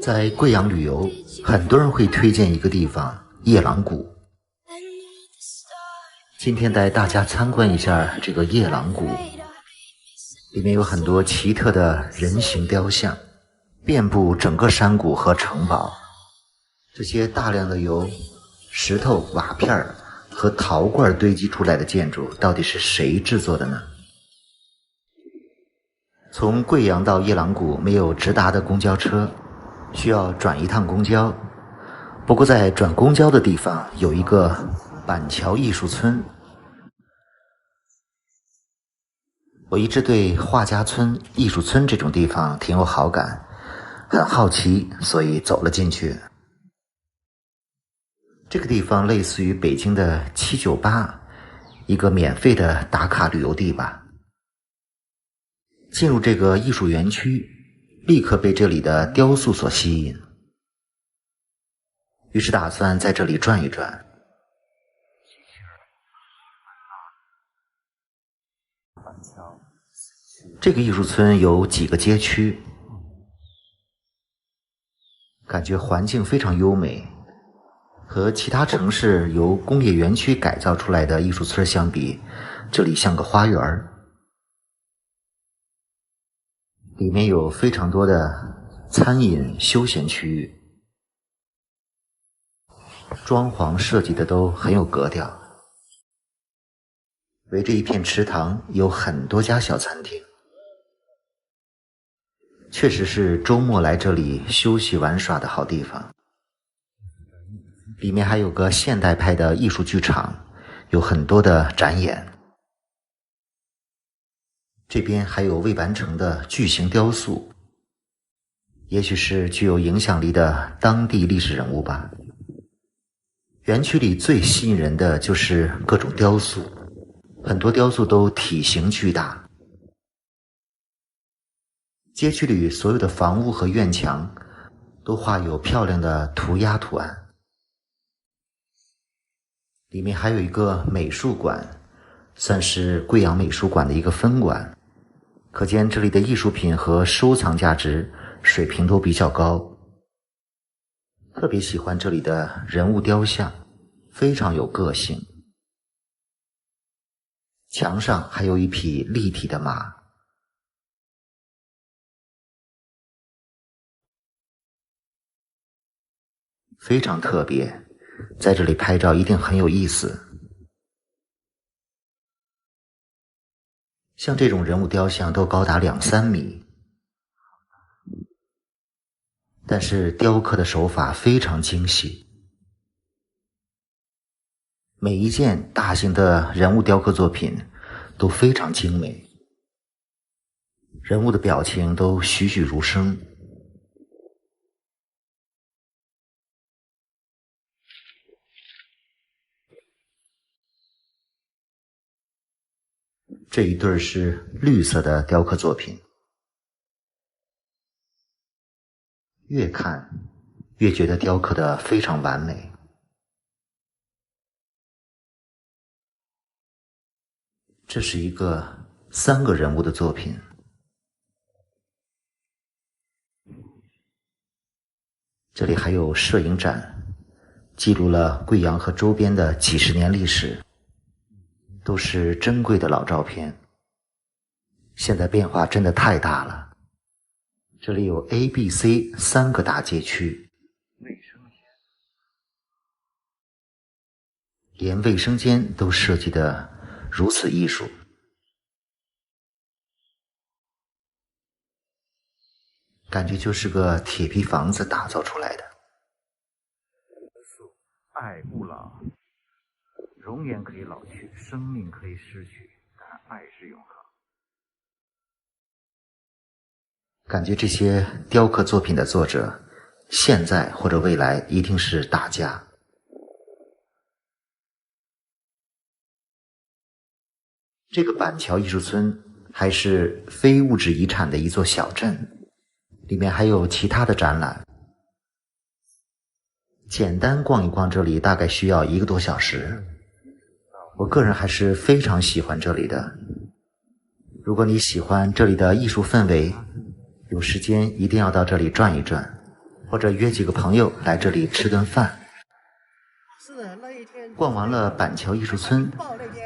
在贵阳旅游，很多人会推荐一个地方夜郎谷。今天带大家参观一下这个夜郎谷，里面有很多奇特的人形雕像，遍布整个山谷和城堡。这些大量的由石头、瓦片和陶罐堆积出来的建筑，到底是谁制作的呢？从贵阳到夜郎谷没有直达的公交车，需要转一趟公交。不过在转公交的地方有一个板桥艺术村，我一直对画家村、艺术村这种地方挺有好感，很好奇，所以走了进去。这个地方类似于北京的798，一个免费的打卡旅游地吧。进入这个艺术园区，立刻被这里的雕塑所吸引，于是打算在这里转一转。这个艺术村有几个街区，感觉环境非常优美，和其他城市由工业园区改造出来的艺术村相比，这里像个花园。里面有非常多的餐饮休闲区域，装潢设计的都很有格调。围着一片池塘有很多家小餐厅，确实是周末来这里休息玩耍的好地方。里面还有个现代派的艺术剧场，有很多的展演。这边还有未完成的巨型雕塑，也许是具有影响力的当地历史人物吧。园区里最吸引人的就是各种雕塑，很多雕塑都体型巨大。街区里所有的房屋和院墙都画有漂亮的涂鸦图案。里面还有一个美术馆，算是贵阳美术馆的一个分馆，可见这里的艺术品和收藏价值水平都比较高。特别喜欢这里的人物雕像，非常有个性。墙上还有一匹立体的马。非常特别，在这里拍照一定很有意思。像这种人物雕像都高达2-3米，但是雕刻的手法非常精细。每一件大型的人物雕刻作品都非常精美，人物的表情都栩栩如生。这一对是绿色的雕刻作品，越看越觉得雕刻得非常完美。这是一个3个人物的作品，这里还有摄影展，记录了贵阳和周边的几十年历史，都是珍贵的老照片。现在变化真的太大了，这里有 A、B、C 3个大街区，连卫生间都设计得如此艺术。感觉就是个铁皮房子打造出来的。爱不老，容颜可以老去，生命可以失去，但爱是永恒。感觉这些雕刻作品的作者，现在或者未来一定是大家。这个板桥艺术村还是非物质遗产的一座小镇，里面还有其他的展览。简单逛一逛这里大概需要1个多小时，我个人还是非常喜欢这里的。如果你喜欢这里的艺术氛围，有时间一定要到这里转一转，或者约几个朋友来这里吃顿饭。逛完了板桥艺术村，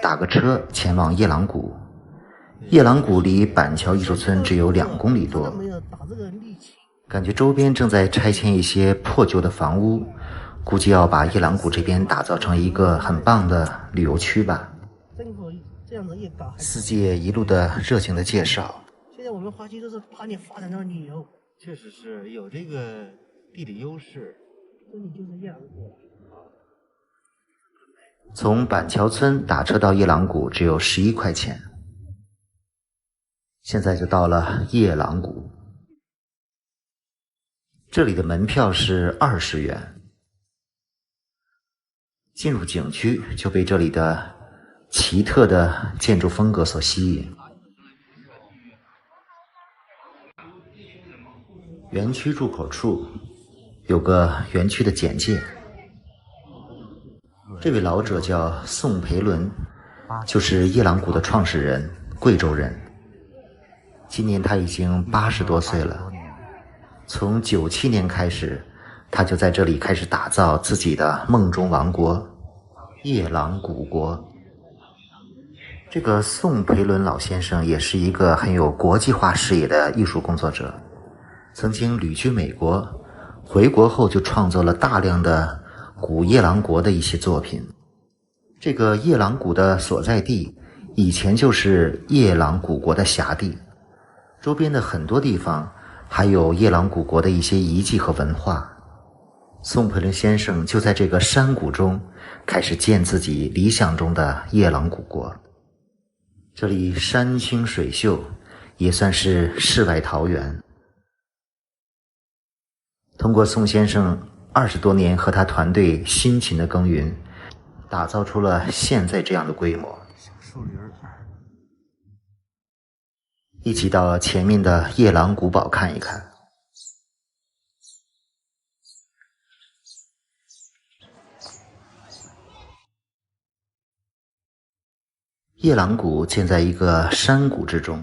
打个车前往夜郎谷。夜郎谷离板桥艺术村只有2公里多，感觉周边正在拆迁一些破旧的房屋，估计要把夜郎谷这边打造成一个很棒的旅游区吧。司机也一路的热情的介绍。现在我们花期都是把你发展到旅游，确实是有这个地理优势。这里就是夜郎谷。从板桥村打车到夜郎谷只有11块钱。现在就到了夜郎谷，这里的门票是20元。进入景区就被这里的奇特的建筑风格所吸引。园区入口处有个园区的简介，这位老者叫宋培伦，就是夜郎谷的创始人，贵州人。今年他已经80多岁了。从97年开始，他就在这里开始打造自己的梦中王国——夜郎谷国。这个宋培伦老先生也是一个很有国际化视野的艺术工作者，曾经旅居美国，回国后就创作了大量的古夜郎国的一些作品。这个夜郎谷的所在地以前就是夜郎谷国的辖地，周边的很多地方还有夜郎谷国的一些遗迹和文化。宋培伦先生就在这个山谷中开始建自己理想中的夜郎谷国。这里山清水秀，也算是世外桃源。通过宋先生20多年和他团队辛勤的耕耘，打造出了现在这样的规模。树林一起到前面的夜郎古堡看一看。夜郎谷建在一个山谷之中，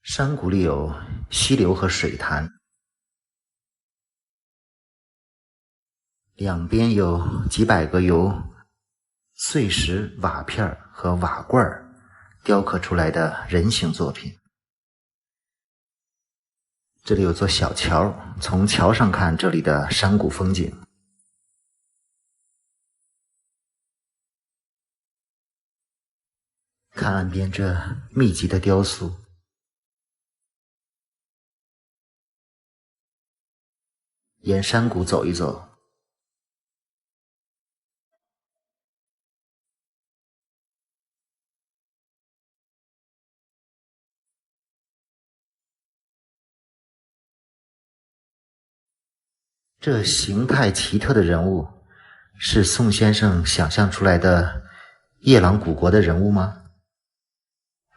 山谷里有溪流和水潭，两边有几百个由碎石、瓦片和瓦罐雕刻出来的人形作品。这里有座小桥，从桥上看这里的山谷风景。看岸边这密集的雕塑，沿山谷走一走，这形态奇特的人物是宋先生想象出来的夜郎谷国的人物吗？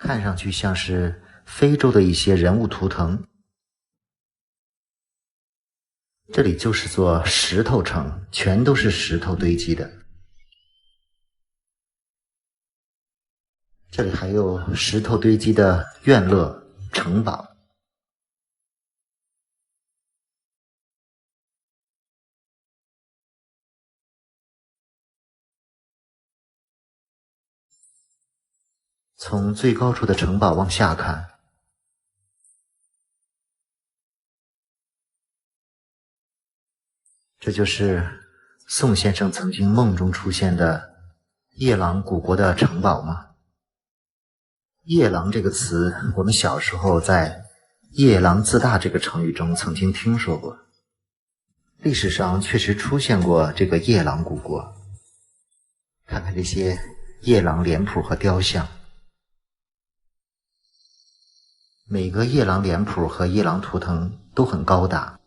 看上去像是非洲的一些人物图腾。这里就是座石头城，全都是石头堆积的。这里还有石头堆积的院落、城堡。从最高处的城堡往下看，这就是宋先生曾经梦中出现的夜郎古国的城堡吗？夜郎这个词，我们小时候在夜郎自大这个成语中曾经听说过，历史上确实出现过这个夜郎古国。看看这些夜郎脸谱和雕像，每个夜郎脸谱和夜郎图腾都很高大。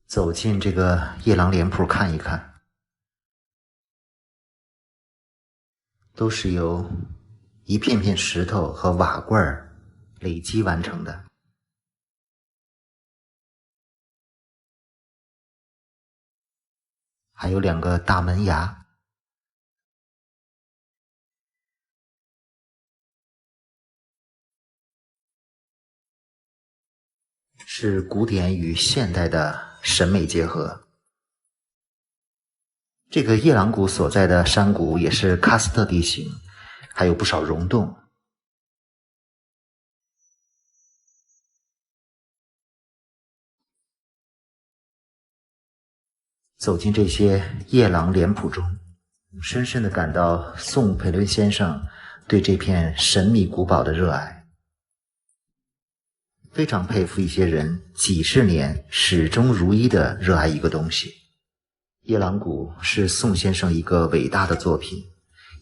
走进这个夜郎脸谱看一看，都是由一片片石头和瓦罐累积完成的。还有2个大门牙。是古典与现代的审美结合。这个夜郎谷所在的山谷也是喀斯特地形，还有不少溶洞。走进这些夜郎脸谱中，深深地感到宋培伦先生对这片神秘古堡的热爱。非常佩服一些人几十年始终如一地热爱一个东西。夜郎谷是宋先生一个伟大的作品，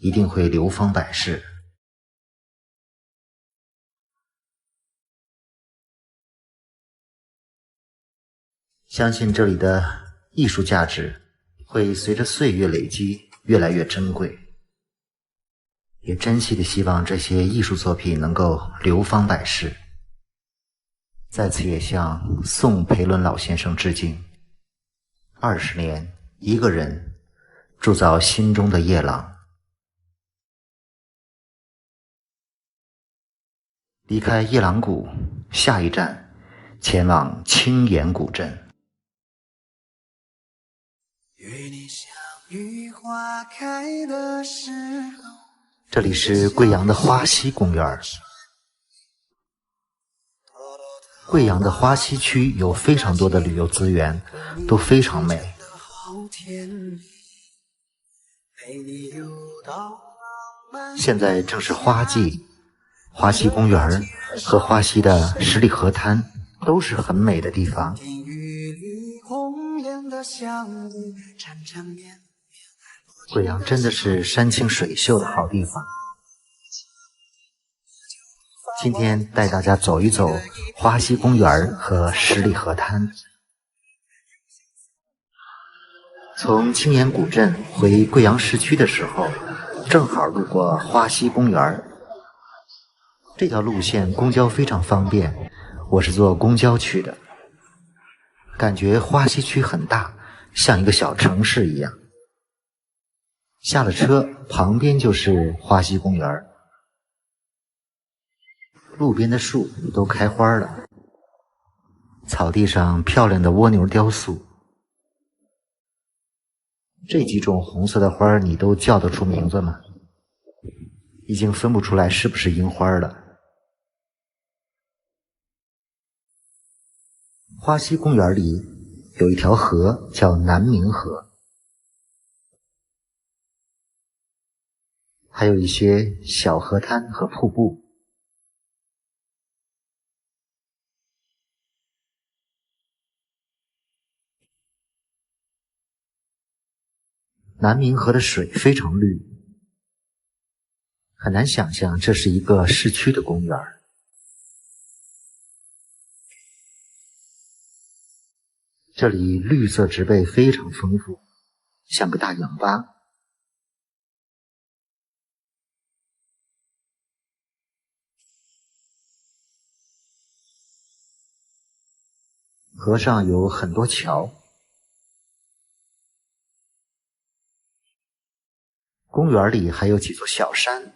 一定会流芳百世。相信这里的艺术价值会随着岁月累积越来越珍贵，也珍惜的希望这些艺术作品能够流芳百世。在此也向宋培伦老先生致敬。20年，一个人铸造心中的夜郎。离开夜郎谷，下一站前往青岩古镇。这里是贵阳的花溪公园。贵阳的花溪区有非常多的旅游资源，都非常美。现在正是花季，花溪公园和花溪的十里河滩都是很美的地方。贵阳真的是山清水秀的好地方。今天带大家走一走花溪公园和十里河滩。从青岩古镇回贵阳市区的时候，正好路过花溪公园。这条路线公交非常方便，我是坐公交去的。感觉花溪区很大，像一个小城市一样。下了车，旁边就是花溪公园。路边的树都开花了，草地上漂亮的蜗牛雕塑。这几种红色的花你都叫得出名字吗？已经分不出来是不是樱花了。花溪公园里有一条河叫南明河，还有一些小河滩和瀑布。南明河的水非常绿，很难想象这是一个市区的公园。这里绿色植被非常丰富，像个大氧吧。河上有很多桥。公园里还有几座小山。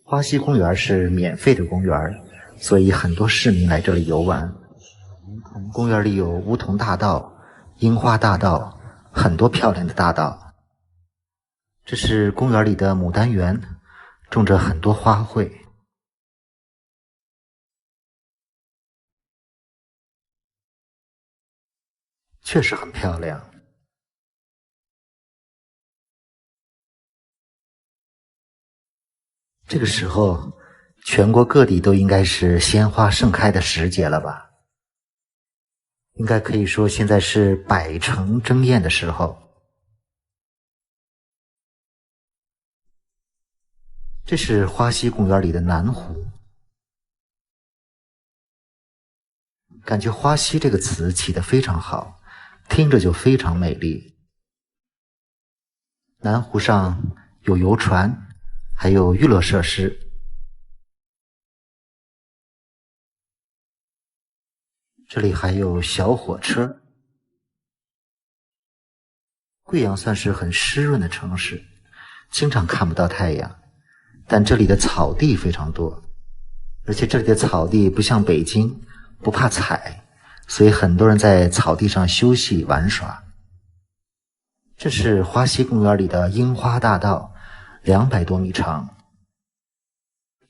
花溪公园是免费的公园，所以很多市民来这里游玩。公园里有梧桐大道、樱花大道，很多漂亮的大道。这是公园里的牡丹园，种着很多花卉。确实很漂亮。这个时候，全国各地都应该是鲜花盛开的时节了吧？应该可以说现在是百城争艳的时候。这是花溪公园里的南湖。感觉花溪这个词起得非常好，听着就非常美丽。南湖上有游船，还有娱乐设施。这里还有小火车。贵阳算是很湿润的城市，经常看不到太阳，但这里的草地非常多，而且这里的草地不像北京，不怕踩，所以很多人在草地上休息玩耍。这是花溪公园里的樱花大道，200多米长。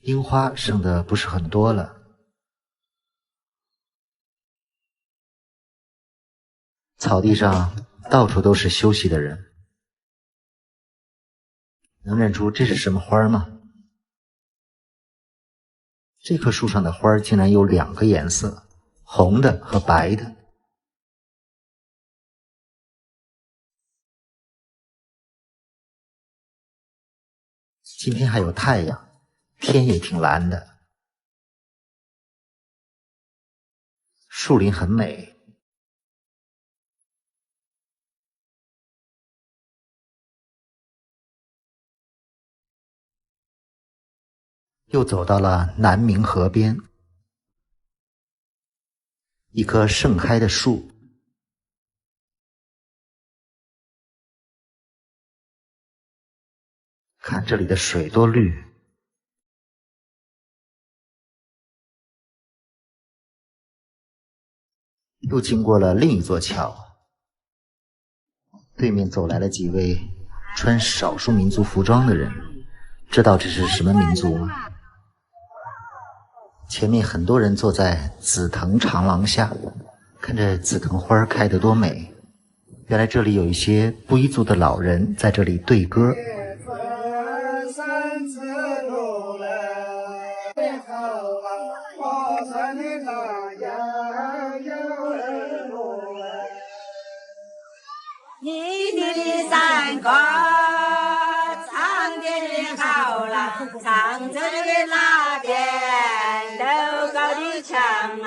樱花剩的不是很多了。草地上到处都是休息的人。能认出这是什么花吗？这棵树上的花竟然有2个颜色，红的和白的。今天还有太阳，天也挺蓝的。树林很美。又走到了南明河边，一棵盛开的树。看这里的水多绿。又经过了另一座桥，对面走来了几位穿少数民族服装的人，知道这是什么民族吗？前面很多人坐在紫藤长廊下，看着紫藤花开得多美。原来这里有一些布依族的老人在这里对歌。你的山歌唱得好啦，唱着的那边都高的强哎。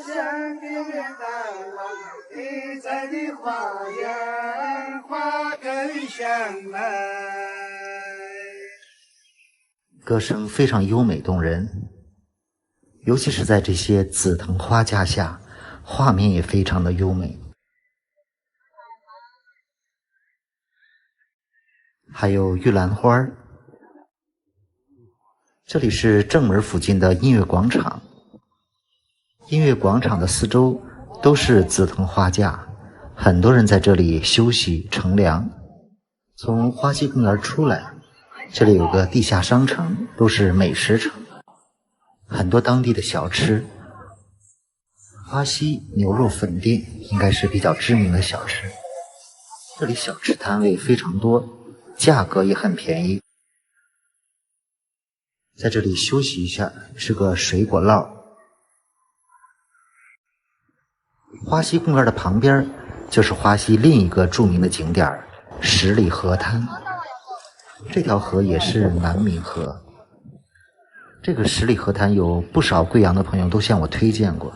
山边的你在的花园花更香哎。歌声非常优美动人。尤其是在这些紫藤花架下，画面也非常的优美。还有玉兰花。这里是正门附近的音乐广场。音乐广场的四周都是紫藤花架，很多人在这里休息乘凉。从花溪公园出来，这里有个地下商城，都是美食城。很多当地的小吃，花溪牛肉粉店应该是比较知名的小吃。这里小吃摊位非常多，价格也很便宜。在这里休息一下，吃个水果酪。花溪公园的旁边就是花溪另一个著名的景点十里河滩。这条河也是南明河。这个十里河滩有不少贵阳的朋友都向我推荐过，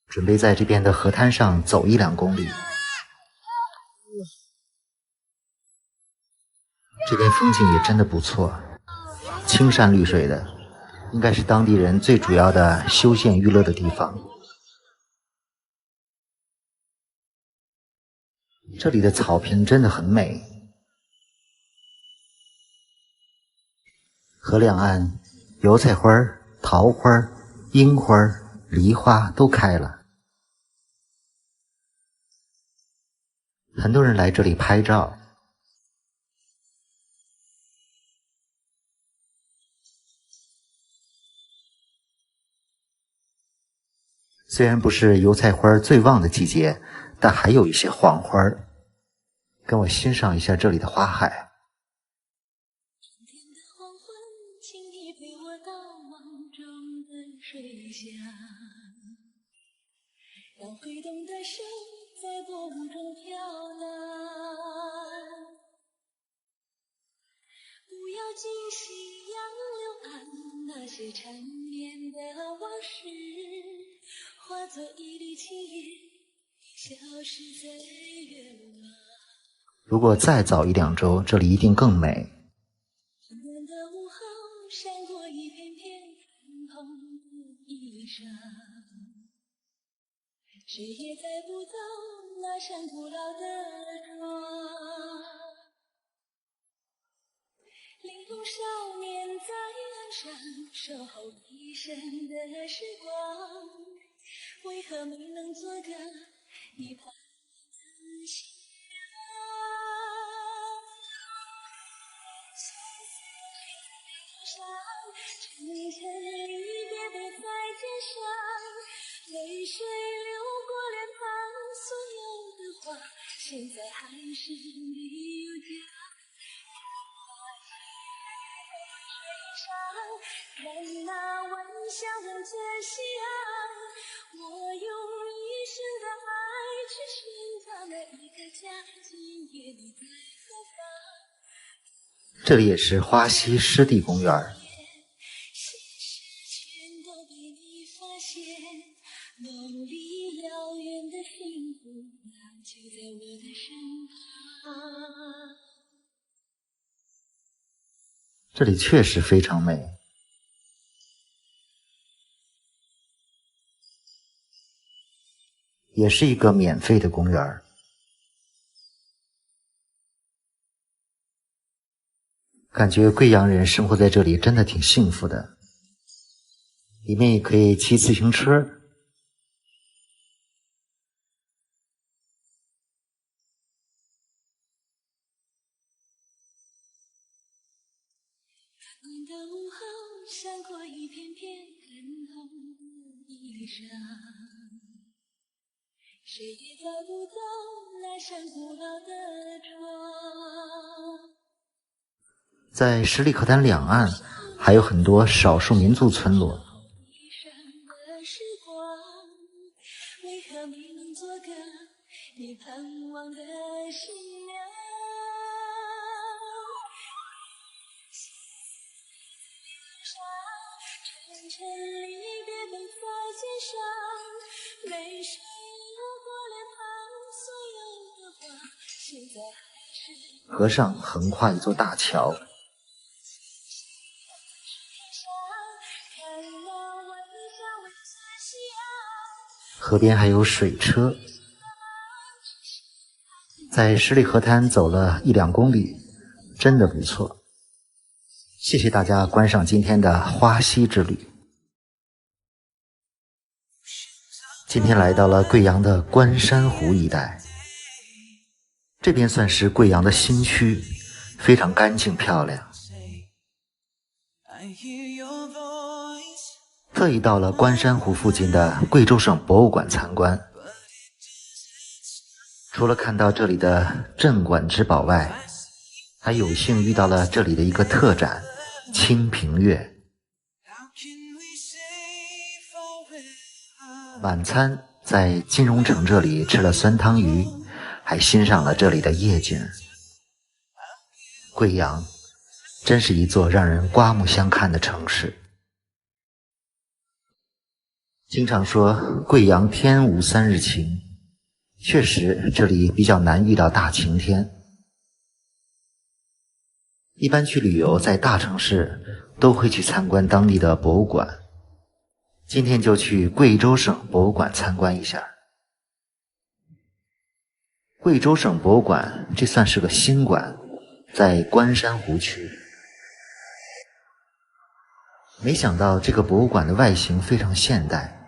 准备在这边的河滩上走1-2公里。这边风景也真的不错，青山绿水的，应该是当地人最主要的休闲娱乐的地方。这里的草坪真的很美。河两岸油菜花、桃花、樱花、梨花都开了。很多人来这里拍照。虽然不是油菜花最旺的季节，但还有一些黄花。跟我欣赏一下这里的花海。让挥动的手在风中飘荡，不要惊喜杨柳岸那些缠绵的往事，化作一缕青烟，消失在远方。如果再早1-2周，这里一定更美。温暖的午后，闪过一片片粉红的衣裳。谁也猜不到那扇古老的窗。守候一生的时光，为何没能做个一旁的新郎？层层离别背在肩上，泪水流过脸庞，所有的话，现在还是没有讲。看那晚霞染着夕阳，我用一生的爱去寻找那一个家，今夜你在何方？这里也是花溪湿地公园。现实全都被你发现，梦里遥远的幸福，它就在我的身旁。这里确实非常美。也是一个免费的公园。感觉贵阳人生活在这里真的挺幸福的，里面也可以骑自行车。光的午后，闪过一片片粉红衣裳，谁也找不到那扇古老的窗。在十里河滩两岸还有很多少数民族村落。一生的时光，为何没能做个你盼望的新娘？层层离别背在肩上，泪水流过脸庞，所有的话，现在还是河上横跨一座大桥，河边还有水车。在十里河滩走了1-2公里，真的不错。谢谢大家观赏今天的花溪之旅。今天来到了贵阳的关山湖一带，这边算是贵阳的新区，非常干净漂亮。特意到了关山湖附近的贵州省博物馆参观，除了看到这里的镇馆之宝外，还有幸遇到了这里的一个特展《清平乐》。晚餐在金融城这里吃了酸汤鱼，还欣赏了这里的夜景。贵阳真是一座让人刮目相看的城市。经常说贵阳天无3日晴，确实这里比较难遇到大晴天。一般去旅游，在大城市都会去参观当地的博物馆，今天就去贵州省博物馆参观一下。贵州省博物馆这算是个新馆，在关山湖区。没想到这个博物馆的外形非常现代，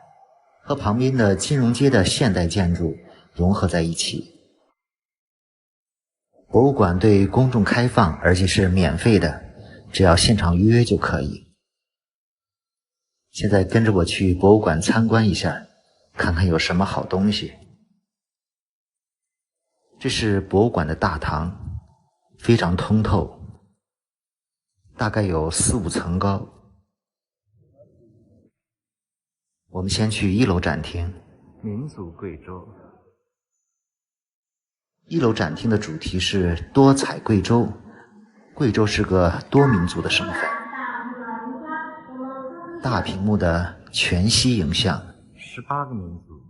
和旁边的金融街的现代建筑融合在一起。博物馆对公众开放，而且是免费的，只要现场预约就可以。现在跟着我去博物馆参观一下，看看有什么好东西。这是博物馆的大堂，非常通透，大概有4-5层高。我们先去1楼展厅。民族贵州。1楼展厅的主题是多彩贵州，贵州是个多民族的省份。大屏幕的全息影像，18个民族。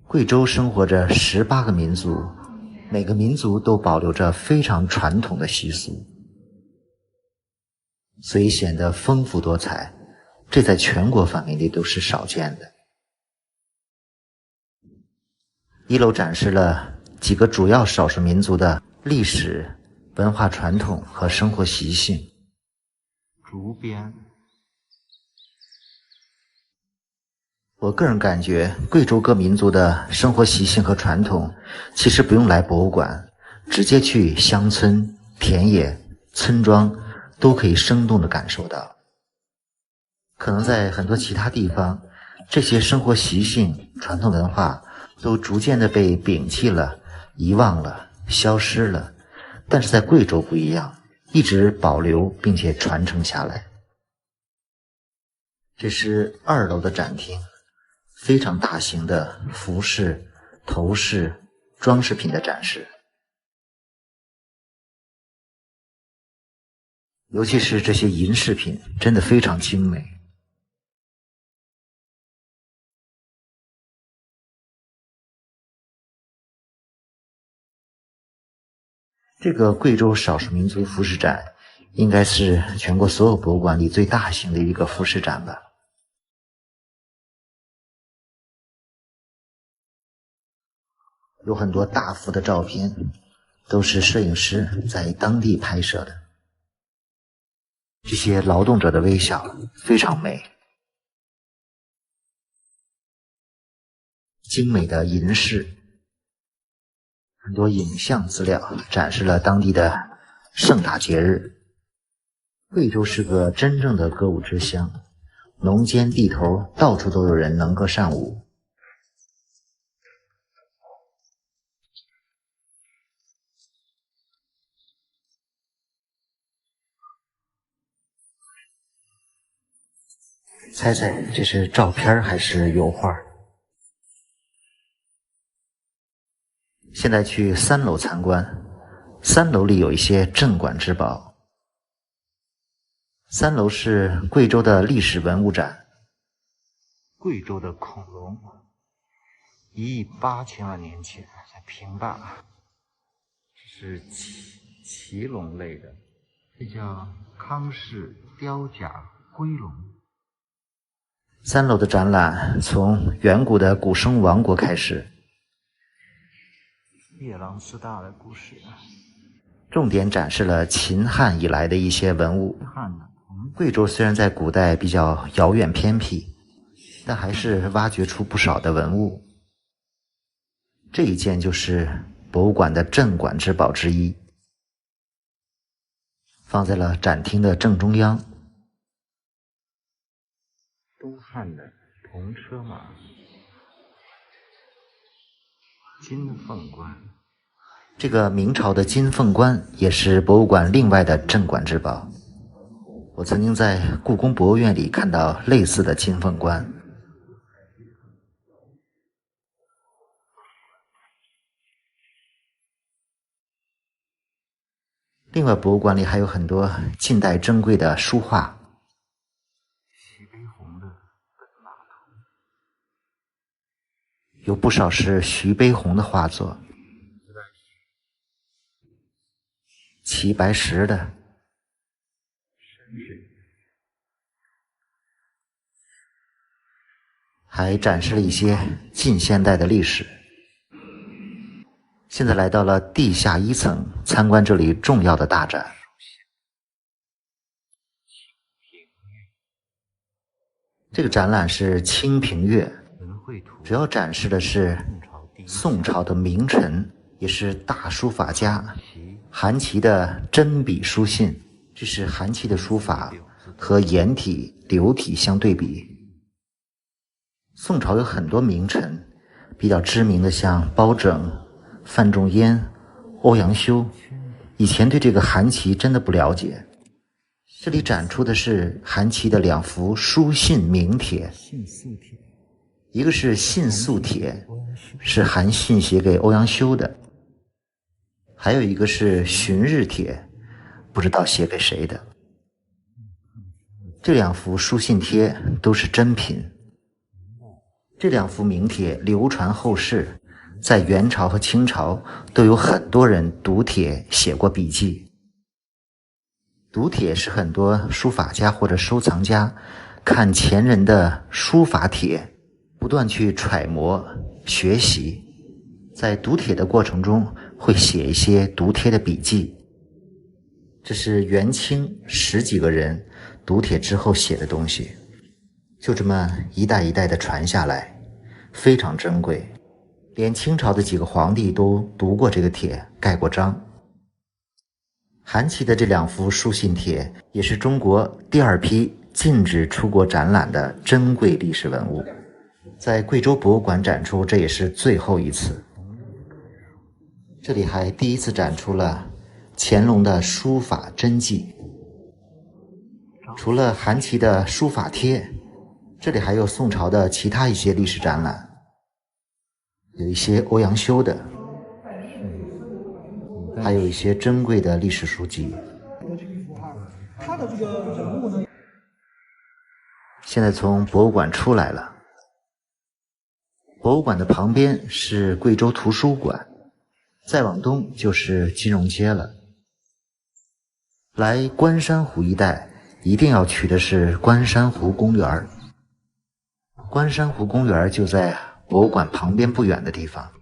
贵州生活着18个民族，每个民族都保留着非常传统的习俗，所以显得丰富多彩，这在全国范围内都是少见的。1楼展示了几个主要少数民族的历史、文化传统和生活习性。竹编。我个人感觉，贵州各民族的生活习性和传统，其实不用来博物馆，直接去乡村、田野、村庄，都可以生动地感受到。可能在很多其他地方，这些生活习性、传统文化都逐渐地被摒弃了、遗忘了、消失了，但是在贵州不一样，一直保留并且传承下来。这是2楼的展厅，非常大型的服饰、头饰、装饰品的展示，尤其是这些银饰品，真的非常精美。这个贵州少数民族服饰展，应该是全国所有博物馆里最大型的一个服饰展吧。有很多大幅的照片，都是摄影师在当地拍摄的。这些劳动者的微笑非常美。精美的银饰，很多影像资料展示了当地的盛大节日。贵州是个真正的歌舞之乡，农间地头到处都有人能歌善舞。猜猜这是照片还是油画？现在去3楼参观，3楼里有一些镇馆之宝。3楼是贵州的历史文物展。贵州的恐龙，1亿8000万年前在平坝，这是鳍龙类的，这叫康氏雕甲龟龙。3楼的展览从远古的古生物王国开始，夜郎自大的故事，重点展示了秦汉以来的一些文物。贵州虽然在古代比较遥远偏僻，但还是挖掘出不少的文物。这一件就是博物馆的镇馆之宝之一，放在了展厅的正中央。东汉的铜车马，金凤冠。这个明朝的金凤冠也是博物馆另外的镇馆之宝。我曾经在故宫博物院里看到类似的金凤冠。另外，博物馆里还有很多近代珍贵的书画。徐悲鸿的本码头，有不少是徐悲鸿的画作，齐白石的，还展示了一些近现代的历史。现在来到了地下1层，参观这里重要的大展。这个展览是《清平乐》，主要展示的是宋朝的名臣，也是大书法家韩琦的真笔书信。这是韩琦的书法和颜体、流体相对比。宋朝有很多名臣，比较知名的像包拯、范仲淹、欧阳修。以前对这个韩琦真的不了解。这里展出的是韩琦的2幅书信名帖，一个是信宿帖，是韩信写给欧阳修的，还有一个是寻日帖，不知道写给谁的。这2幅书信帖都是真品。这2幅名帖流传后世，在元朝和清朝都有很多人读帖写过笔记。读帖是很多书法家或者收藏家看前人的书法帖，不断去揣摩学习，在读帖的过程中会写一些读帖的笔记。这是元清10几个人读帖之后写的东西，就这么一代一代的传下来，非常珍贵。连清朝的几个皇帝都读过这个帖，盖过章。韩琦的这2幅书信帖也是中国第2批禁止出国展览的珍贵历史文物，在贵州博物馆展出，这也是最后一次。这里还第一次展出了乾隆的书法真迹。除了韩琦的书法帖，这里还有宋朝的其他一些历史展览，有一些欧阳修的，还有一些珍贵的历史书籍。他的这个人物呢，现在从博物馆出来了，博物馆的旁边是贵州图书馆，再往东就是金融街了。来关山湖一带一定要去的是关山湖公园。关山湖公园就在博物馆旁边不远的地方。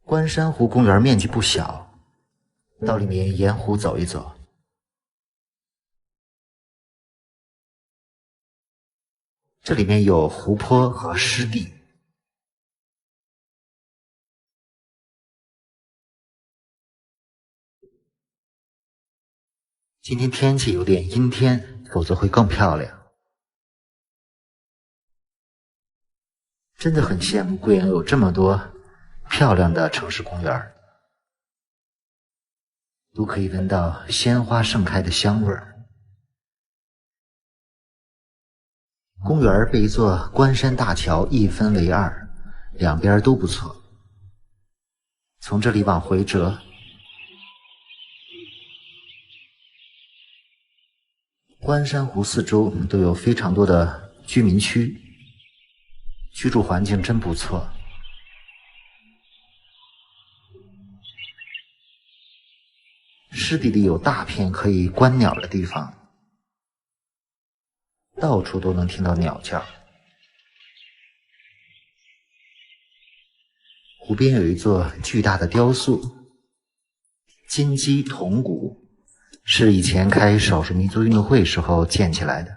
关山湖公园面积不小，到里面沿湖走一走。这里面有湖泊和湿地。今天天气有点阴天，否则会更漂亮。真的很羡慕贵阳有这么多漂亮的城市公园，都可以闻到鲜花盛开的香味儿。公园被一座关山大桥一分为2，两边都不错。从这里往回折，关山湖四周都有非常多的居民区，居住环境真不错。湿地里有大片可以观鸟的地方，到处都能听到鸟叫。湖边有一座巨大的雕塑，金鸡铜鼓，是以前开少数民族运动会时候建起来的。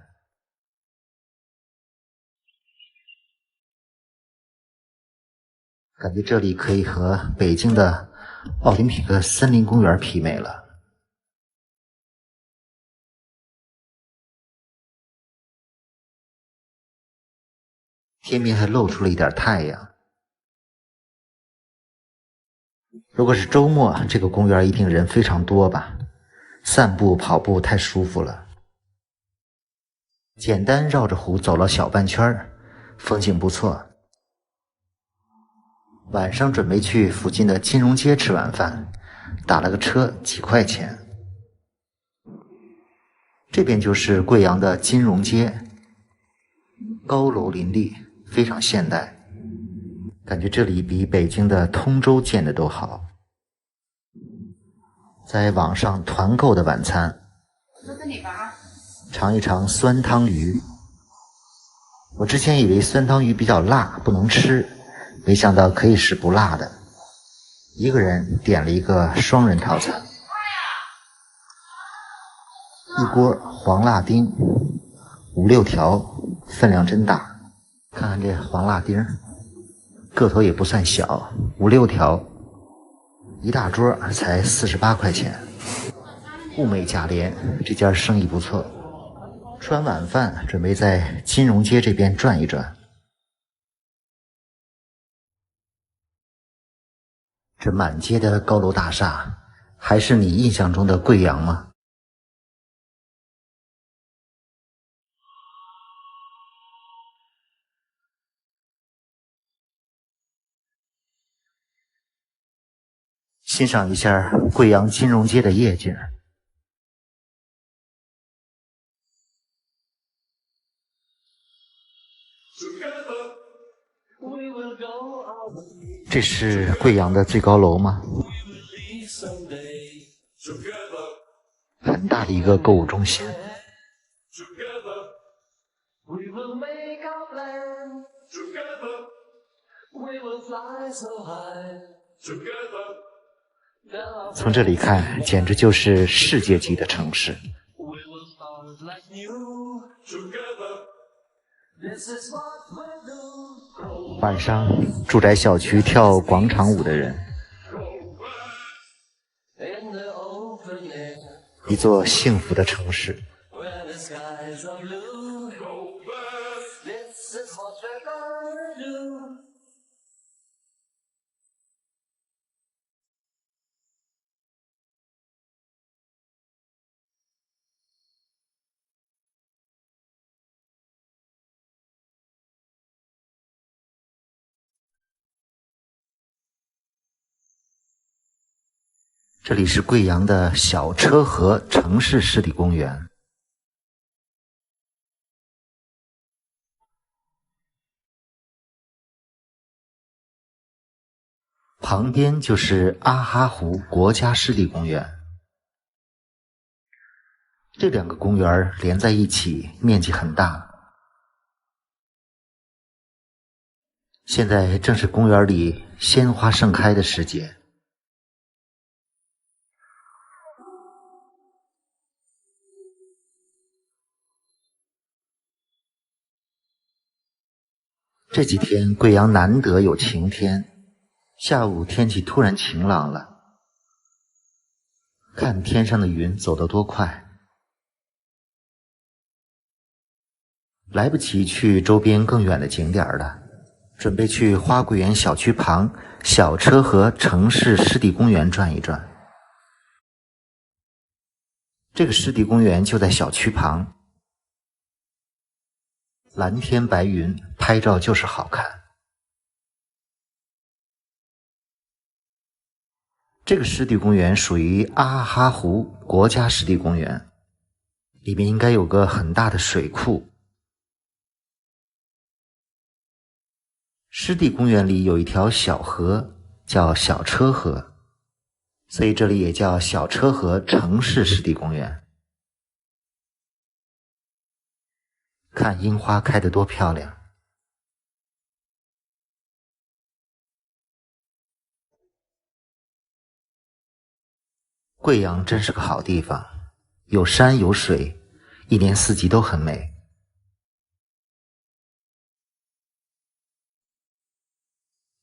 感觉这里可以和北京的奥林匹克森林公园媲美了。天边还露出了一点太阳。如果是周末，这个公园一定人非常多吧？散步跑步太舒服了。简单绕着湖走了小半圈，风景不错。晚上准备去附近的金融街吃晚饭，打了个车几块钱。这边就是贵阳的金融街，高楼林立，非常现代，感觉这里比北京的通州建的都好。在网上团购的晚餐，尝一尝酸汤鱼。我之前以为酸汤鱼比较辣，不能吃，没想到可以是不辣的。一个人点了一个双人套餐，一锅黄辣丁，5、6条，分量真大。看看这黄辣丁，个头也不算小，5、6条，一大桌才48块钱，物美价廉，这家生意不错。吃完晚饭，准备在金融街这边转一转。这满街的高楼大厦，还是你印象中的贵阳吗？欣赏一下贵阳金融街的夜景。这是贵阳的最高楼吗？很大的一个购物中心。从这里看，简直就是世界级的城市。晚上，住宅小区跳广场舞的人，一座幸福的城市。这里是贵阳的小车河城市湿地公园，旁边就是阿哈湖国家湿地公园。这两个公园连在一起，面积很大。现在正是公园里鲜花盛开的时节。这几天贵阳难得有晴天，下午天气突然晴朗了，看天上的云走得多快，来不及去周边更远的景点了，准备去花桂园小区旁小车河城市湿地公园转一转。这个湿地公园就在小区旁，蓝天白云，拍照就是好看。这个湿地公园属于阿哈湖国家湿地公园，里面应该有个很大的水库。湿地公园里有一条小河，叫小车河，所以这里也叫小车河城市湿地公园。看樱花开得多漂亮！贵阳真是个好地方，有山有水，一年四季都很美。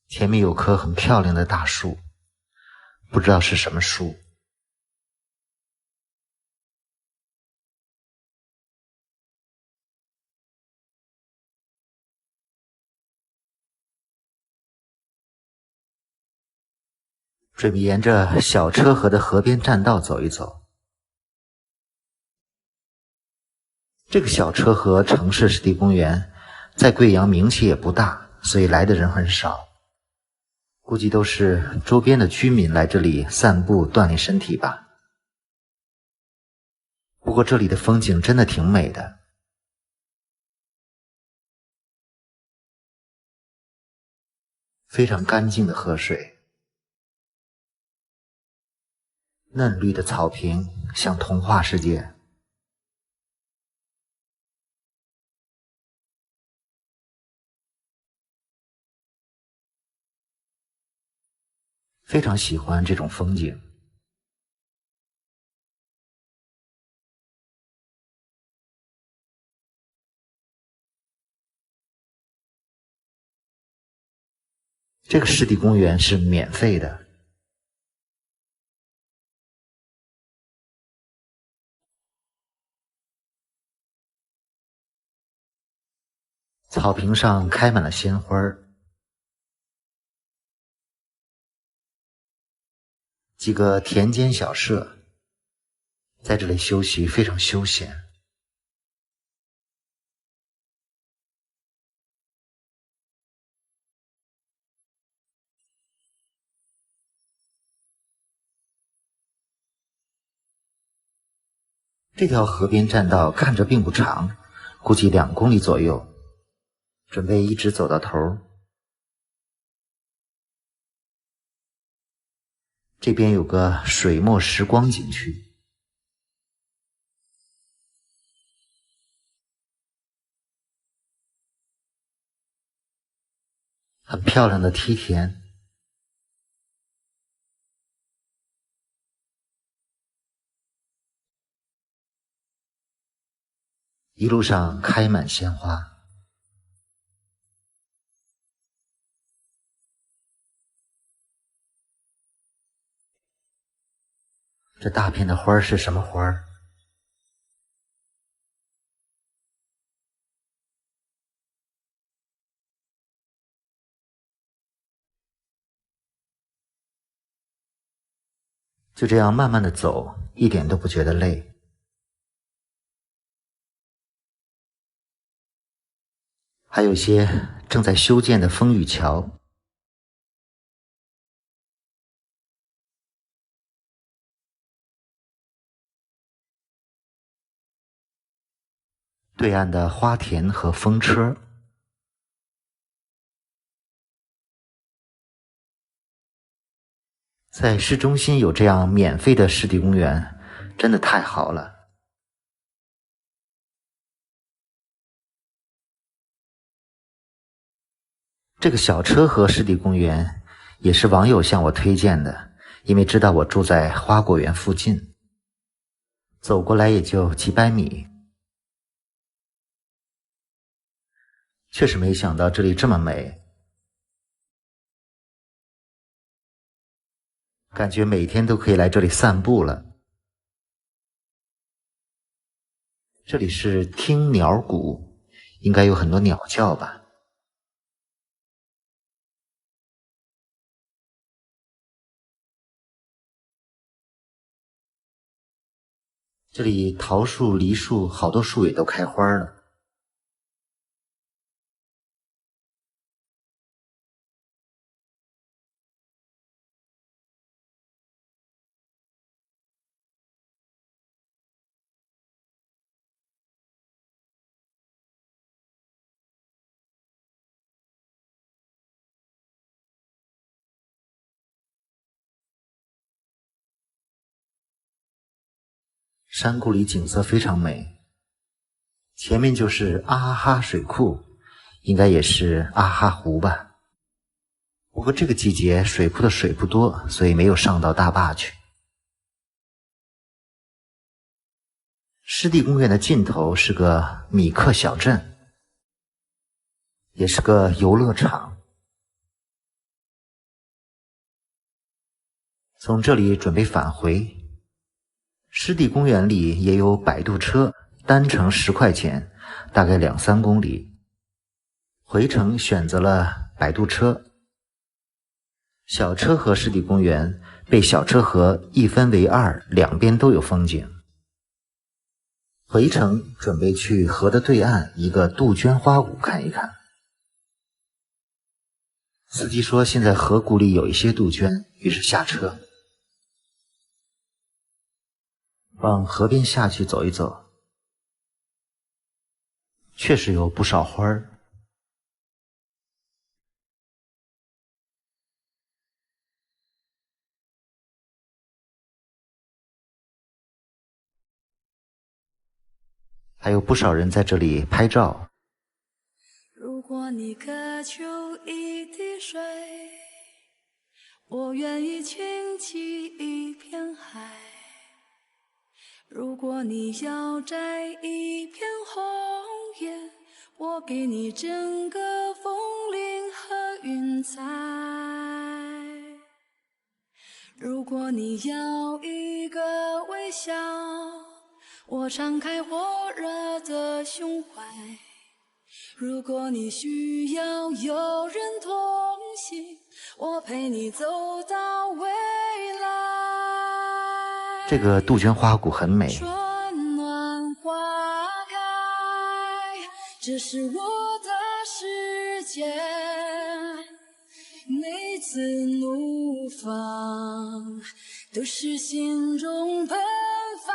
前面有棵很漂亮的大树，不知道是什么树。准备沿着小车河的河边栈道走一走。这个小车河城市湿地公园在贵阳名气也不大，所以来的人很少，估计都是周边的居民来这里散步锻炼身体吧。不过这里的风景真的挺美的，非常干净的河水，嫩绿的草坪，像童话世界。非常喜欢这种风景。这个湿地公园是免费的。草坪上开满了鲜花，几个田间小舍，在这里休息非常休闲。这条河边栈道看着并不长，估计2公里左右，准备一直走到头。这边有个水墨时光景区，很漂亮的梯田，一路上开满鲜花。这大片的花是什么花？就这样慢慢的走，一点都不觉得累。还有些正在修建的风雨桥，对岸的花田和风车，在市中心有这样免费的湿地公园，真的太好了。这个小车河湿地公园也是网友向我推荐的，因为知道我住在花果园附近，走过来也就几百米。确实没想到这里这么美，感觉每天都可以来这里散步了。这里是听鸟谷，应该有很多鸟叫吧。这里桃树、梨树，好多树也都开花了。山谷里景色非常美，前面就是阿哈哈水库，应该也是阿哈湖吧。不过这个季节水库的水不多，所以没有上到大坝去。湿地公园的尽头是个米克小镇，也是个游乐场。从这里准备返回。湿地公园里也有摆渡车，单程10块钱，大概2-3公里。回程选择了摆渡车。小车河湿地公园被小车河一分为2，两边都有风景。回程准备去河的对岸一个杜鹃花谷看一看。司机说现在河谷里有一些杜鹃，于是下车。往河边下去走一走，确实有不少花儿。还有不少人在这里拍照。如果你渴求一滴水，我愿意倾起一片海。如果你要摘一片红叶，我给你整个枫林和云彩。如果你要一个微笑，我敞开火热的胸怀。如果你需要有人同行，我陪你走到未来。这个杜鹃花谷很美。春暖花开，这是我的世界。每次怒放，都是心中喷发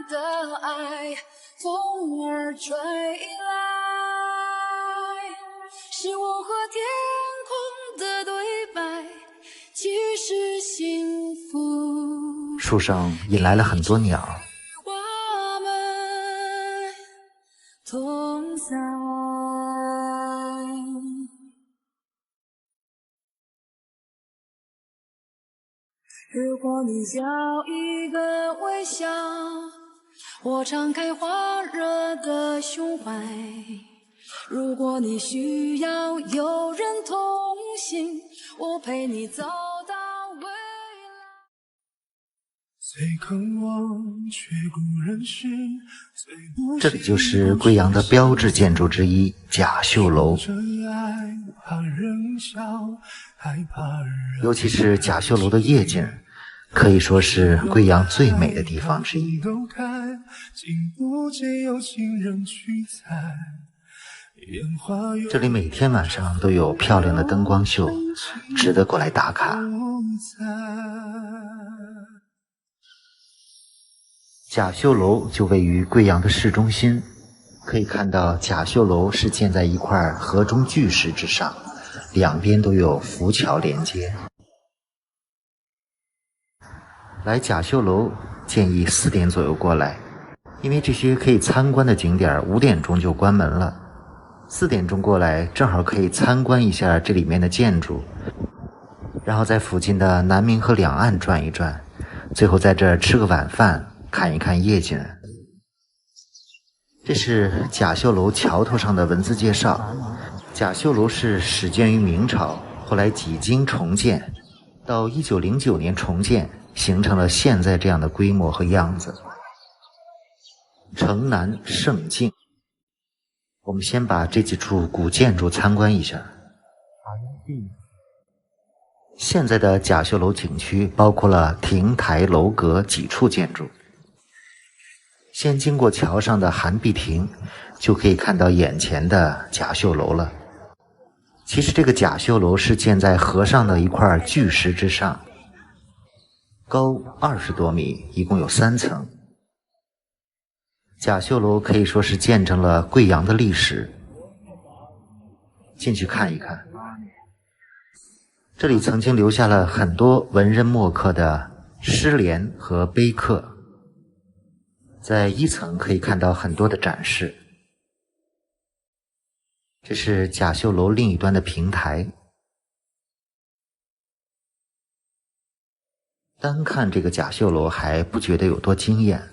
的爱，风儿吹来，是我和天空的对白，既是幸福。树上引来了很多鸟。我们同在。如果你要一个微笑，我敞开火热的胸怀，如果你需要有人同行，我陪你走到未来。最渴望却故人是最不这里就是贵阳的标志建筑之一甲秀楼，尤其是甲秀楼的夜景，可以说是贵阳最美的地方之一。这里每天晚上都有漂亮的灯光秀，值得过来打卡。甲秀楼就位于贵阳的市中心，可以看到甲秀楼是建在一块河中巨石之上，两边都有浮桥连接。来甲秀楼建议4点左右过来，因为这些可以参观的景点5点钟就关门了。4点钟过来正好可以参观一下这里面的建筑，然后在附近的南明河两岸转一转，最后在这儿吃个晚饭，看一看夜景。这是甲秀楼桥头上的文字介绍。甲秀楼是始建于明朝，后来几经重建，到1909年重建，形成了现在这样的规模和样子。城南胜境，我们先把这几处古建筑参观一下。现在的甲秀楼景区包括了亭台楼阁几处建筑。先经过桥上的寒碧亭，就可以看到眼前的甲秀楼了。其实这个甲秀楼是建在河上的一块巨石之上，高20多米，一共有3层。甲秀楼可以说是见证了贵阳的历史。进去看一看，这里曾经留下了很多文人墨客的诗联和碑刻。在1层可以看到很多的展示。这是甲秀楼另一端的平台。单看这个甲秀楼还不觉得有多惊艳。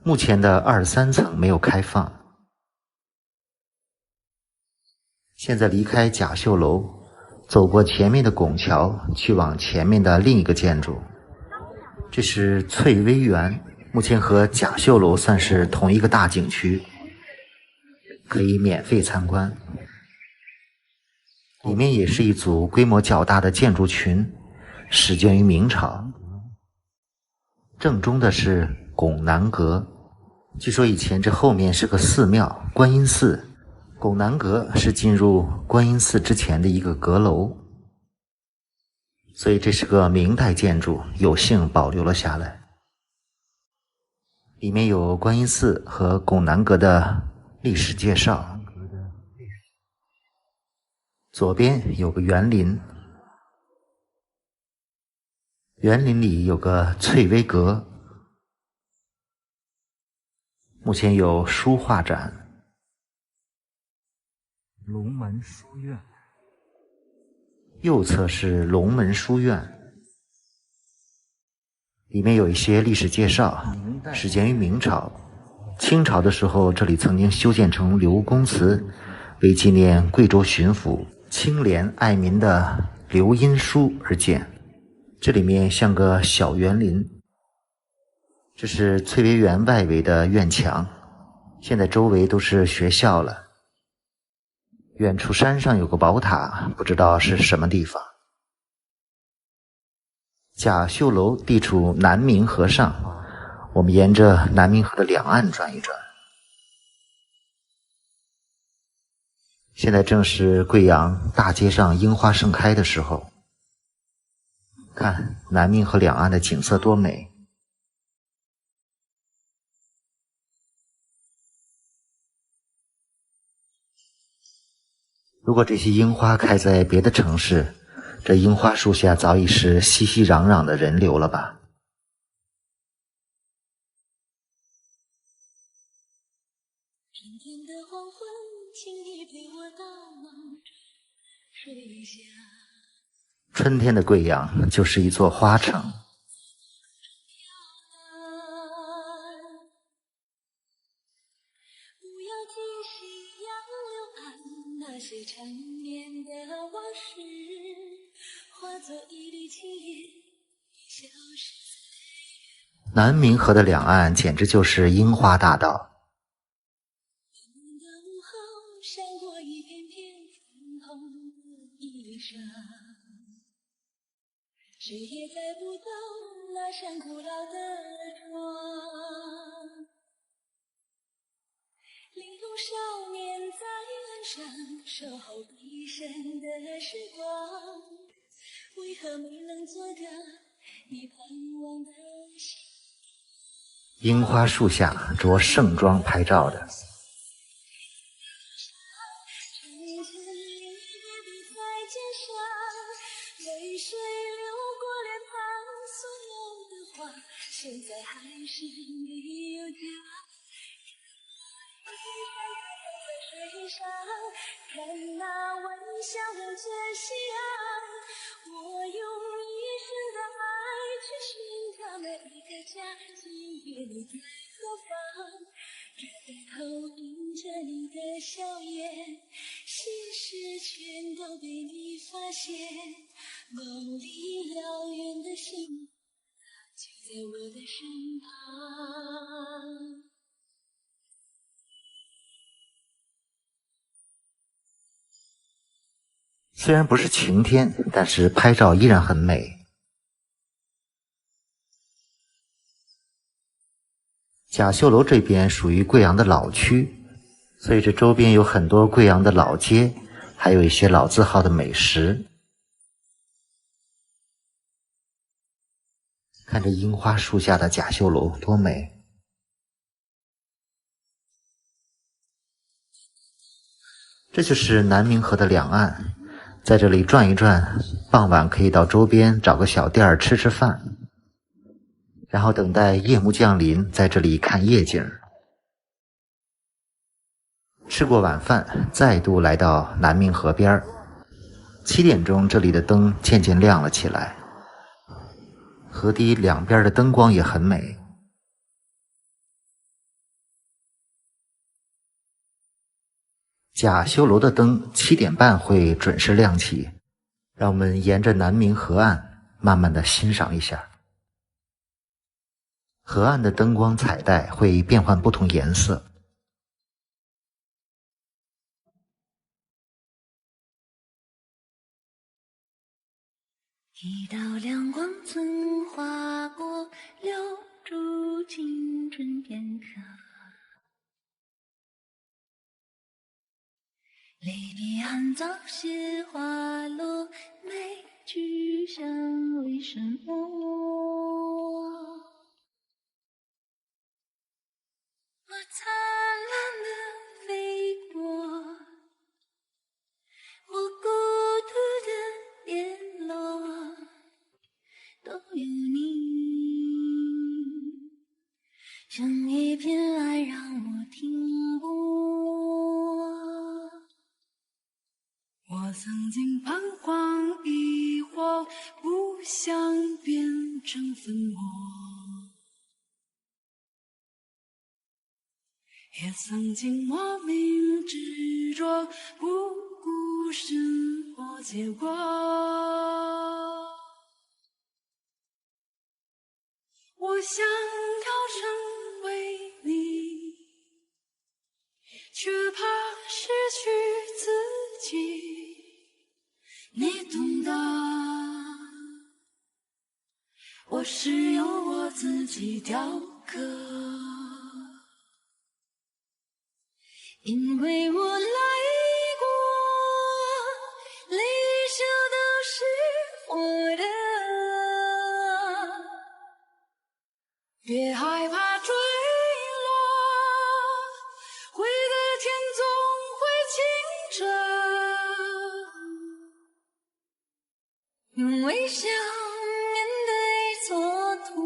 目前的2、3层没有开放。现在离开甲秀楼，走过前面的拱桥，去往前面的另一个建筑。这是翠微园，目前和甲秀楼算是同一个大景区，可以免费参观。里面也是一组规模较大的建筑群，始建于明朝。正中的是拱南阁，据说以前这后面是个寺庙，观音寺。拱南阁是进入观音寺之前的一个阁楼，所以这是个明代建筑，有幸保留了下来。里面有观音寺和拱南阁的历史介绍。左边有个园林，园林里有个翠微阁，目前有书画展。龙门书院，右侧是龙门书院，里面有一些历史介绍，始建于明朝。清朝的时候，这里曾经修建成刘公祠，为纪念贵州巡抚清廉爱民的刘因书而建。这里面像个小园林。这是翠微园外围的院墙，现在周围都是学校了。远处山上有个宝塔，不知道是什么地方。甲秀楼地处南明河上，我们沿着南明河的两岸转一转。现在正是贵阳大街上樱花盛开的时候，看南明河两岸的景色多美。如果这些樱花开在别的城市，这樱花树下早已是熙熙攘攘的人流了吧。春天的黄昏，请你陪我到望水下。春天的贵阳就是一座花城。那些缠绵的往事，化作一缕青烟，消失。南明河的两岸简直就是樱花大道。冷的午后，闪过一片片粉红的衣裳，谁也猜不到那扇古老的窗，灵动少年在岸上守候一生的时光，为何没能做个你盼望的心？樱花树下着盛装拍照的，泪水流过脸庞，所有的话现在还是没有讲。水上看那微笑的夕阳，我用一生的爱去寻找每一个家。今夜你在何方？这个投影着你的笑颜，心事全都被你发现。梦里遥远的星就在我的身旁。虽然不是晴天，但是拍照依然很美。甲秀楼这边属于贵阳的老区，所以这周边有很多贵阳的老街，还有一些老字号的美食。看这樱花树下的甲秀楼多美！这就是南明河的两岸，在这里转一转，傍晚可以到周边找个小店吃吃饭，然后等待夜幕降临，在这里看夜景。吃过晚饭，再度来到南明河边，7点钟这里的灯渐渐亮了起来，河堤两边的灯光也很美。甲秀楼的灯7点半会准时亮起，让我们沿着南明河岸慢慢的欣赏一下。河岸的灯光彩带会变换不同颜色。一道亮光曾划过，留住青春片刻。离别岸早些花落，没去想为什么。我灿烂的飞过，我孤独的跌落，都有你，像一片爱让我停泊。我曾经彷徨疑惑，不想变成粉末，也曾经莫名执着，不顾生活结果。我想要成为你，却怕失去自己。你懂得，我是由我自己雕刻，因为我来过，泪水都是我的，别害怕坠落，会的天总会清澈。用微笑面对蹉跎，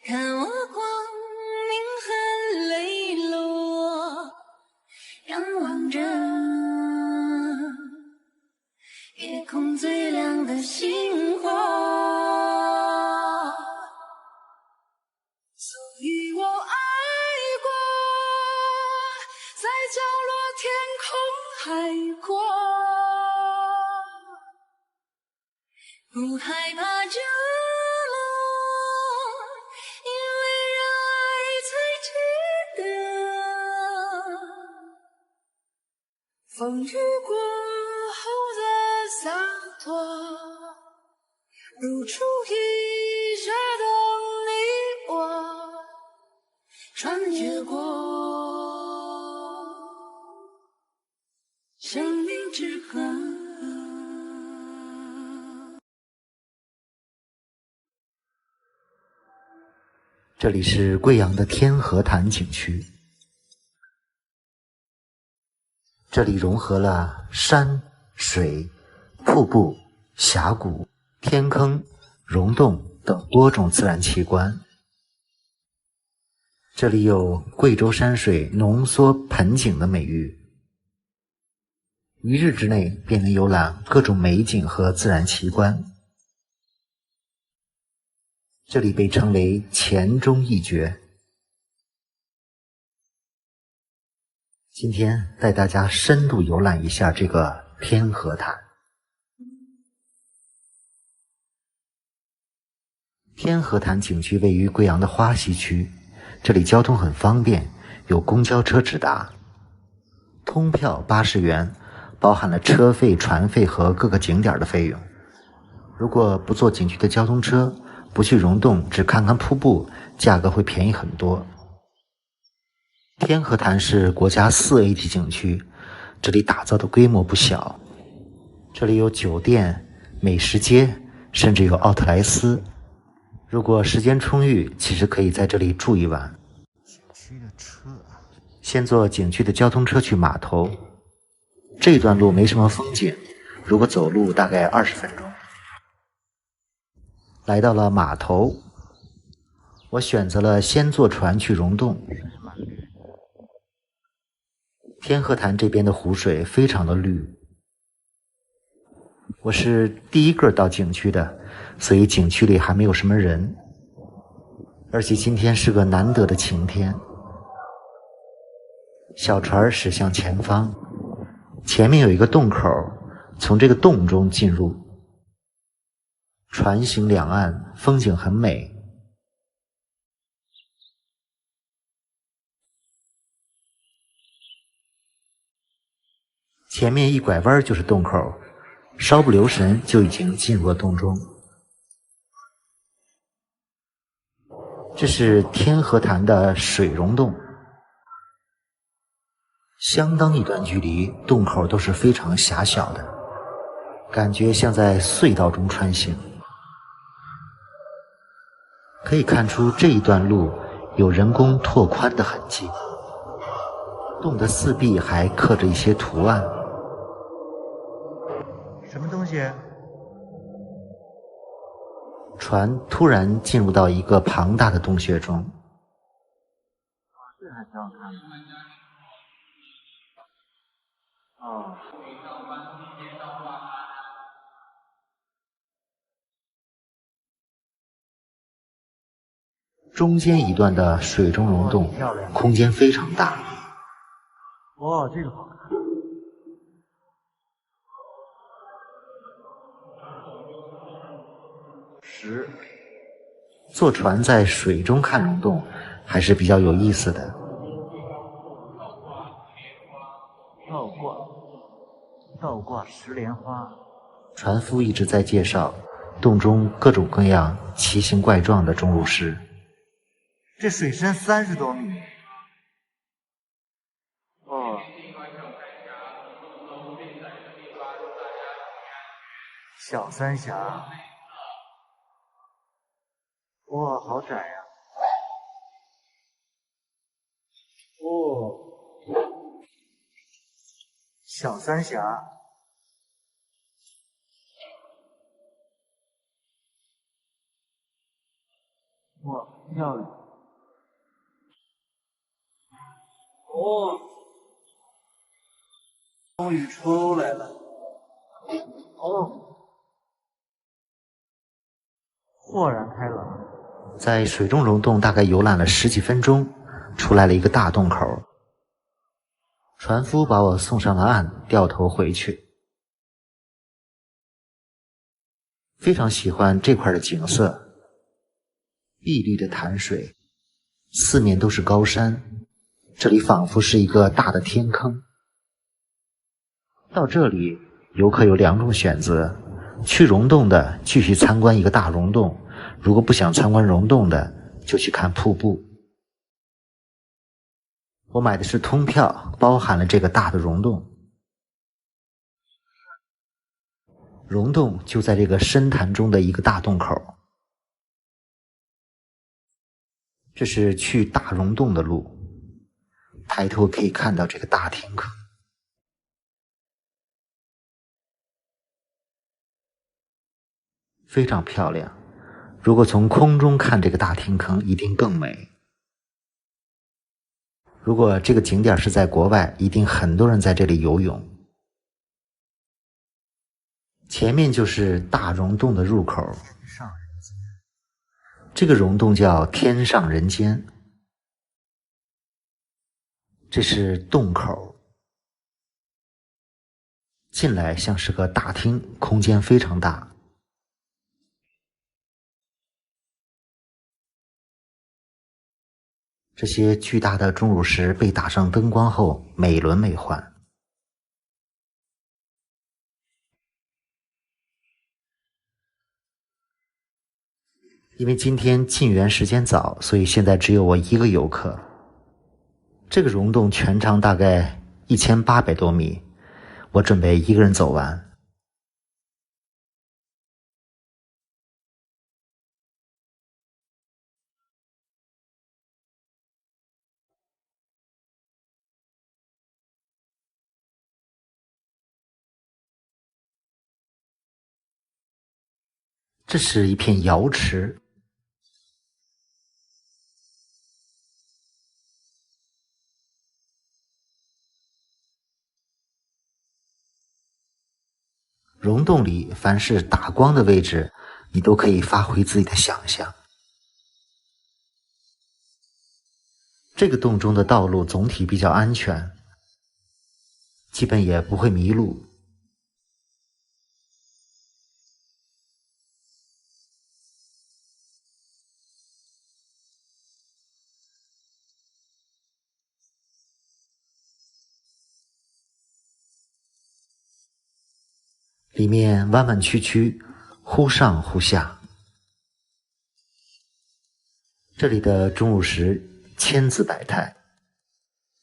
看我光明和泪落，仰望着夜空最亮的星火。所以我爱过，在角落天空海阔，不害怕这路，因为热爱才值得。风雨过后的洒脱，如出一辙等你我穿越过生命之河。这里是贵阳的天河潭景区，这里融合了山、水、瀑布、峡谷、天坑、溶洞等多种自然奇观。这里有贵州山水浓缩盆景的美誉，一日之内便能游览各种美景和自然奇观。这里被称为黔中一绝。今天带大家深度游览一下这个天河潭。天河潭景区位于贵阳的花溪区，这里交通很方便，有公交车直达，通票80元，包含了车费、船费和各个景点的费用。如果不坐景区的交通车，不去溶洞，只看看瀑布，价格会便宜很多。天河潭是国家4A 级景区，这里打造的规模不小，这里有酒店、美食街，甚至有奥特莱斯。如果时间充裕，其实可以在这里住一晚。景区的车，先坐景区的交通车去码头，这段路没什么风景，如果走路大概20分钟。来到了码头，我选择了先坐船去溶洞。天河潭这边的湖水非常的绿，我是第一个到景区的，所以景区里还没有什么人，而且今天是个难得的晴天。小船驶向前方，前面有一个洞口，从这个洞中进入。船行两岸，风景很美。前面一拐弯就是洞口，稍不留神就已经进入了洞中。这是天河潭的水溶洞，相当一段距离，洞口都是非常狭小的，感觉像在隧道中穿行。可以看出这一段路有人工拓宽的痕迹，洞的四壁还刻着一些图案。什么东西？船突然进入到一个庞大的洞穴中。这还挺好看的。哦。中间一段的水中溶洞，空间非常大。哇，这个好看。坐船在水中看溶洞还是比较有意思的。倒挂石莲花。船夫一直在介绍洞中各种各样奇形怪状的钟乳石。这水深30多米。哦。小三峡。哇，好窄呀！哦，小三峡。哇，漂亮！哦，终于出来了。哦，豁然开朗。在水中溶洞大概游览了10几分钟，出来了一个大洞口。船夫把我送上了岸，掉头回去。非常喜欢这块的景色，碧绿的潭水，四面都是高山，这里仿佛是一个大的天坑。到这里，游客有2种选择，去溶洞的继续参观一个大溶洞，如果不想参观溶洞的，就去看瀑布。我买的是通票，包含了这个大的溶洞。溶洞就在这个深潭中的一个大洞口。这是去大溶洞的路，抬头可以看到这个大天坑。非常漂亮，如果从空中看这个大天坑一定更美。如果这个景点是在国外，一定很多人在这里游泳。前面就是大溶洞的入口，这个溶洞叫天上人间。这是洞口，进来像是个大厅，空间非常大。这些巨大的钟乳石被打上灯光后，美轮美奂。因为今天进园时间早，所以现在只有我一个游客。这个溶洞全长大概1800多米，我准备一个人走完。这是一片瑶池，溶洞里凡是打光的位置，你都可以发挥自己的想象。这个洞中的道路总体比较安全，基本也不会迷路。里面弯弯曲曲，忽上忽下。这里的钟乳石千姿百态，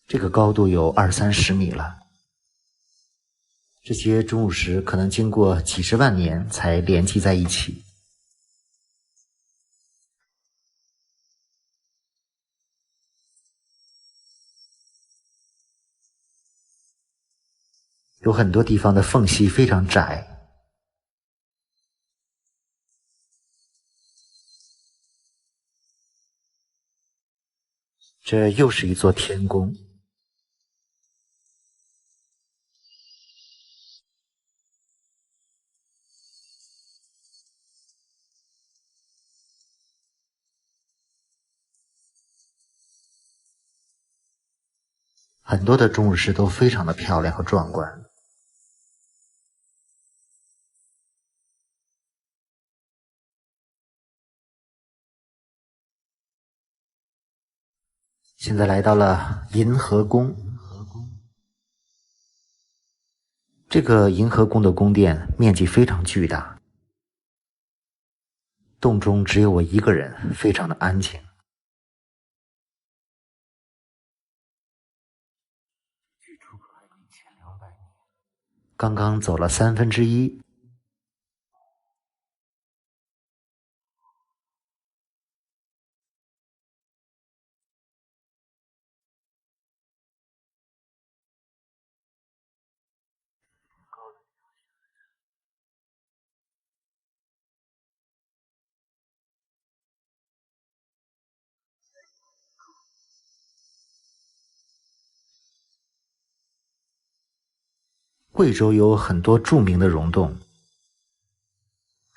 这个高度有20-30米了。这些钟乳石可能经过几十万年才连接在一起。有很多地方的缝隙非常窄。这又是一座天宫。很多的钟乳石都非常的漂亮和壮观。现在来到了银河宫。这个银河宫的宫殿面积非常巨大，洞中只有我一个人，非常的安静。距出口还有1200米，刚刚走了1/3。贵州有很多著名的溶洞，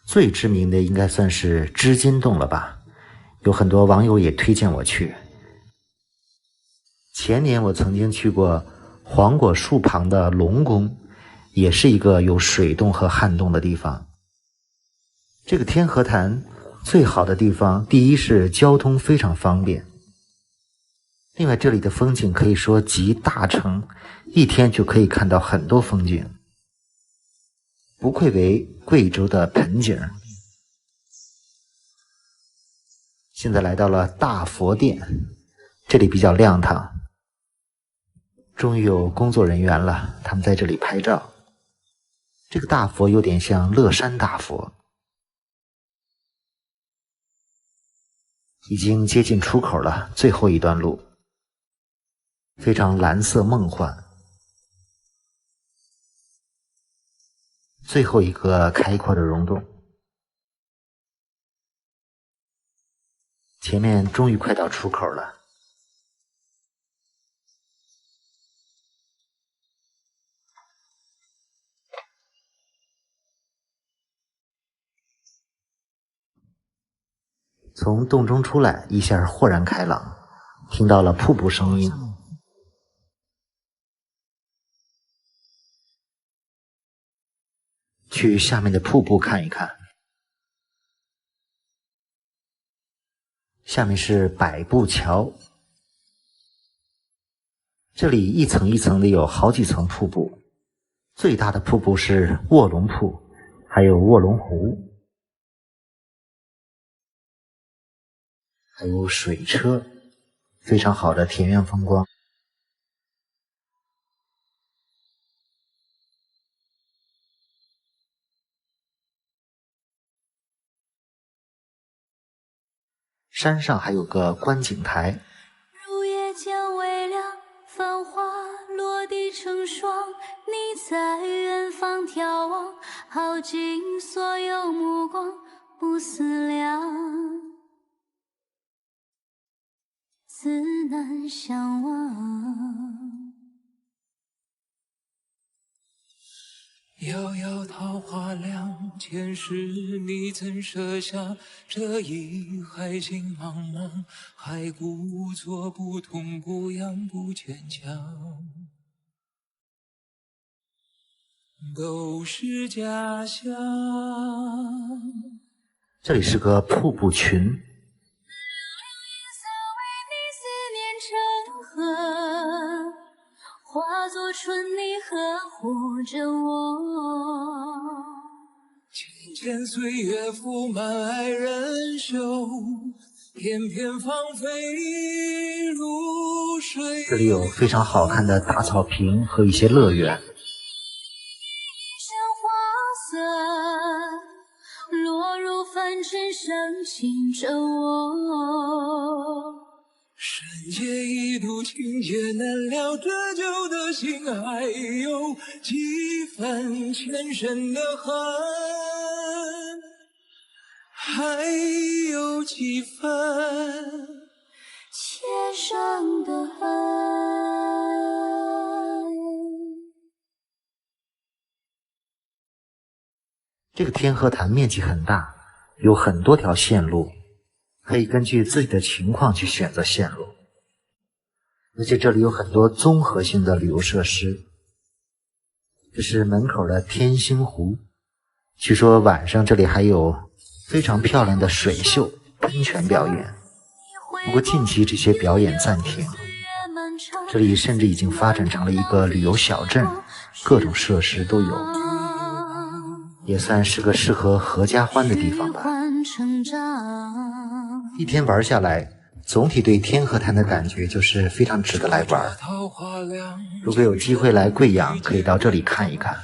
最知名的应该算是织金洞了吧，有很多网友也推荐我去。前年我曾经去过黄果树旁的龙宫也是一个有水洞和旱洞的地方。这个天河潭最好的地方，第一是交通非常方便，另外这里的风景可以说集大成，一天就可以看到很多风景，不愧为贵州的盆景。现在来到了大佛殿，这里比较亮堂，终于有工作人员了，他们在这里拍照。这个大佛有点像乐山大佛。已经接近出口了，最后一段路，非常蓝色梦幻。最后一个开阔的溶洞，前面终于快到出口了。从洞中出来，一下豁然开朗，听到了瀑布声音。去下面的瀑布看一看。下面是百步桥，这里一层一层的有好几层瀑布，最大的瀑布是卧龙瀑，还有卧龙湖。还有水车，非常好的田园风光。山上还有个观景台。入夜将微凉，繁花落地成霜。你在远方眺望，耗尽所有目光，不思量。自难相忘。遥遥桃花凉，前世你曾设下，这一海情茫茫，还故作不痛不痒不坚强，都是假象。这里是个瀑布群。化作春泥呵护着我，浅浅岁月覆满爱人袖，片片芳菲如水。这里有非常好看的大草坪和一些乐园。一身花色落入凡尘，深情着我。深夜一度情节难了，这旧的心还有几分前生的恨，还有几分前生的恨。这个天河潭面积很大，有很多条线路，可以根据自己的情况去选择线路，而且这里有很多综合性的旅游设施。这是门口的天星湖，据说晚上这里还有非常漂亮的水秀、喷泉表演。不过近期这些表演暂停，这里甚至已经发展成了一个旅游小镇，各种设施都有，也算是个适合合家欢的地方吧。一天玩下来，总体对天河潭的感觉就是非常值得来玩。如果有机会来贵阳，可以到这里看一看。